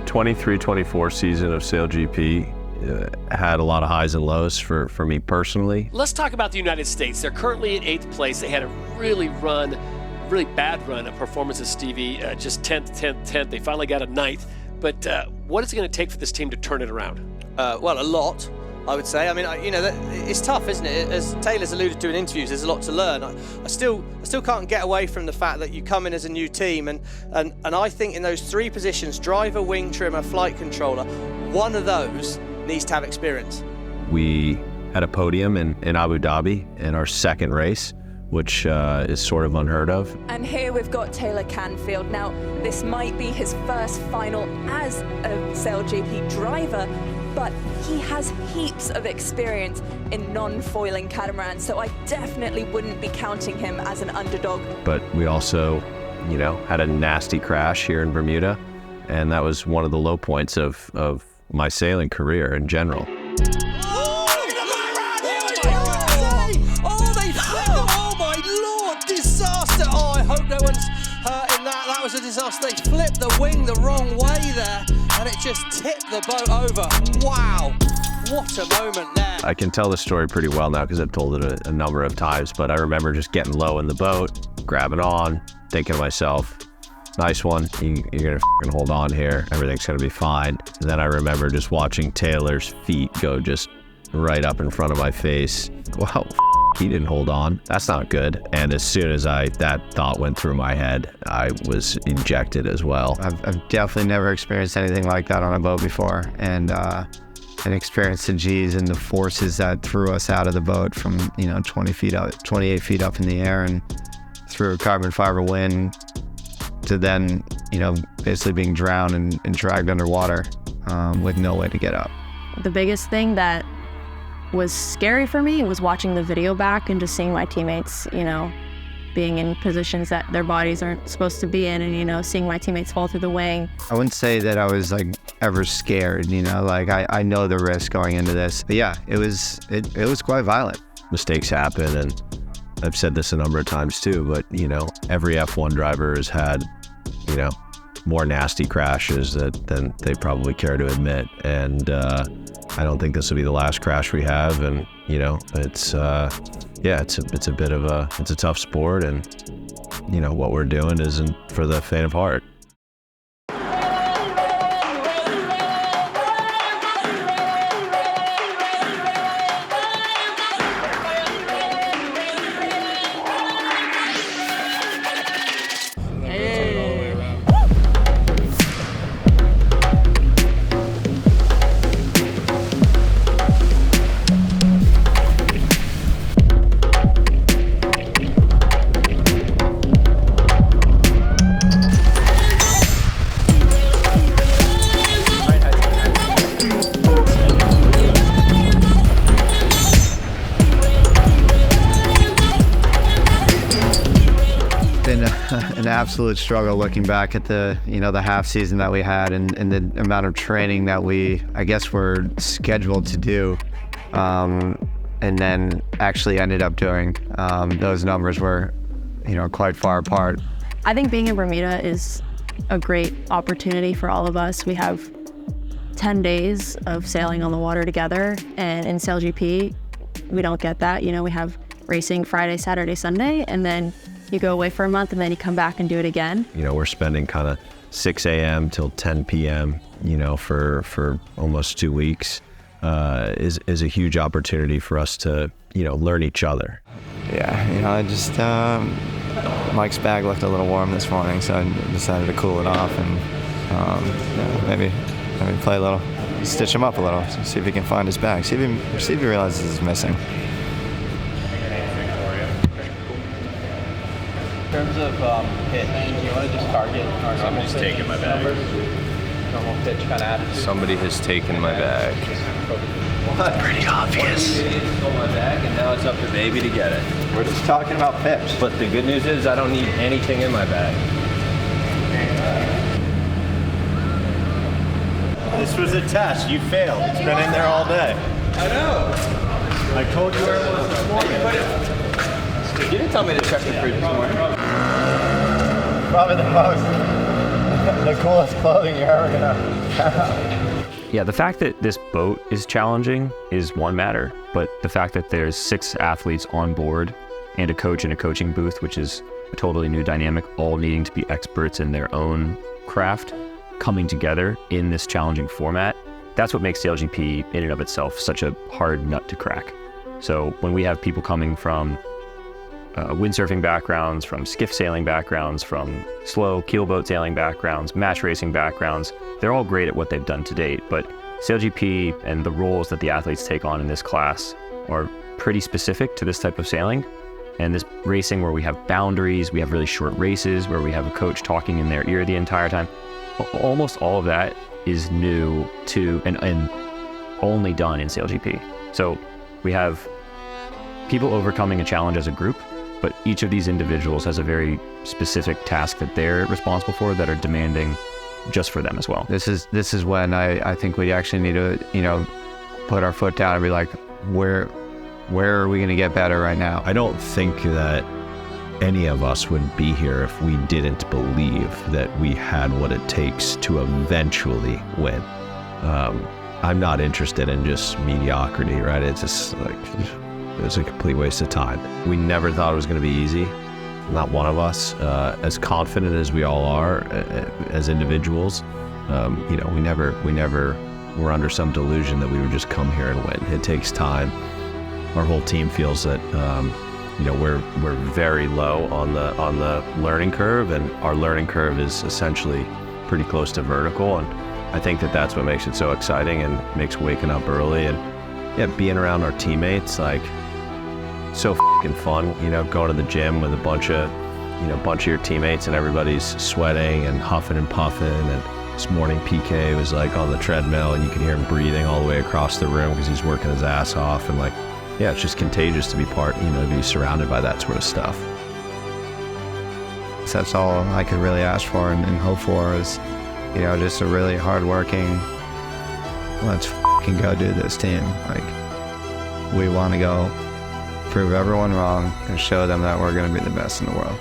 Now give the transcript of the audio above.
23-24 season of SailGP had a lot of highs and lows for me personally. Let's talk about the United States. They're currently in 8th place. They had a really bad run of performances, Stevie. Just 10th. They finally got a 9th. But what is it going to take for this team to turn it around? Well, a lot, I would say. I mean, it's tough, isn't it? As Taylor's alluded to in interviews, there's a lot to learn. I still can't get away from the fact that you come in as a new team, and I think in those 3 positions, driver, wing trimmer, flight controller, one of those needs to have experience. We had a podium in Abu Dhabi in our 2nd race, which is sort of unheard of. And here we've got Taylor Canfield. Now, this might be his first final as a SailGP driver, but he has heaps of experience in non-foiling catamarans, so I definitely wouldn't be counting him as an underdog. But we also, had a nasty crash here in Bermuda, and that was one of the low points of my sailing career in general. That was a disaster. They flipped the wing the wrong way there, and it just tipped the boat over. Wow, what a moment there. I can tell the story pretty well now because I've told it a number of times, but I remember just getting low in the boat, grabbing on, thinking to myself, nice one, you're gonna f***ing hold on here, everything's gonna be fine. And then I remember just watching Taylor's feet go just right up in front of my face. Wow. He didn't hold on. That's not good. And as soon as that thought went through my head, I was ejected as well. I've definitely never experienced anything like that on a boat before, and experienced the G's and the forces that threw us out of the boat from 28 feet up in the air and through a carbon fiber wind to then basically being drowned and dragged underwater with no way to get up. The biggest thing that was scary for me was watching the video back and just seeing my teammates, being in positions that their bodies aren't supposed to be in, and seeing my teammates fall through the wing. I wouldn't say that I was ever scared, I know the risk going into this, but yeah, it was quite violent. Mistakes happen, and I've said this a number of times too, but every F1 driver has had more nasty crashes than they probably care to admit, and I don't think this will be the last crash we have, and it's a tough sport, and what we're doing isn't for the faint of heart. An absolute struggle looking back at the the half season that we had and the amount of training that we were scheduled to do, and then actually ended up doing. Those numbers were quite far apart. I think being in Bermuda is a great opportunity for all of us. We have 10 days of sailing on the water together, and in SailGP we don't get that. We have racing Friday, Saturday, Sunday, and then you go away for a month and then you come back and do it again. We're spending kind of 6 a.m. till 10 p.m., for almost 2 weeks, is a huge opportunity for us to, learn each other. Yeah, I just, Mike's bag looked a little warm this morning, so I decided to cool it off and maybe play a little, stitch him up a little, see if he can find his bag, see if he realizes it's missing. In terms of pitch, you want to just target Somebody's taking my bag. Normal pitch kind of attitude. Somebody has taken my bag. What? Pretty obvious. Stole my bag, and now it's up to baby to get it. We're just talking about pips. But the good news is I don't need anything in my bag. This was a test. You failed. It's been in there all day. I know. I told you where it was this morning. You didn't tell me to check the fridge this morning. Probably the most the coolest clothing you're ever gonna have. Yeah, the fact that this boat is challenging is one matter, but the fact that there's 6 athletes on board and a coach in a coaching booth, which is a totally new dynamic, all needing to be experts in their own craft, coming together in this challenging format, that's what makes SailGP in and of itself such a hard nut to crack. So when we have people coming from windsurfing backgrounds, from skiff sailing backgrounds, from slow keelboat sailing backgrounds, match racing backgrounds, they're all great at what they've done to date, but SailGP and the roles that the athletes take on in this class are pretty specific to this type of sailing. And this racing where we have boundaries, we have really short races, where we have a coach talking in their ear the entire time, almost all of that is new to and only done in SailGP. So we have people overcoming a challenge as a group, but each of these individuals has a very specific task that they're responsible for that are demanding just for them as well. This is when I think we actually need to, put our foot down and be like, where are we going to get better right now? I don't think that any of us would be here if we didn't believe that we had what it takes to eventually win. I'm not interested in just mediocrity, right? It's just like, it's a complete waste of time. We never thought it was going to be easy. Not one of us. As confident as we all are as individuals, we never were under some delusion that we would just come here and win. It takes time. Our whole team feels that we're very low on the learning curve, and our learning curve is essentially pretty close to vertical. And I think that that's what makes it so exciting and makes waking up early and being around our teammates like so f***ing fun. Going to the gym with a bunch of your teammates and everybody's sweating and huffing and puffing. And this morning PK was like on the treadmill and you could hear him breathing all the way across the room because he's working his ass off. And it's just contagious to be to be surrounded by that sort of stuff. So that's all I could really ask for and hope for is, just a really hardworking, let's f***ing go do this team. We want to go prove everyone wrong and show them that we're going to be the best in the world.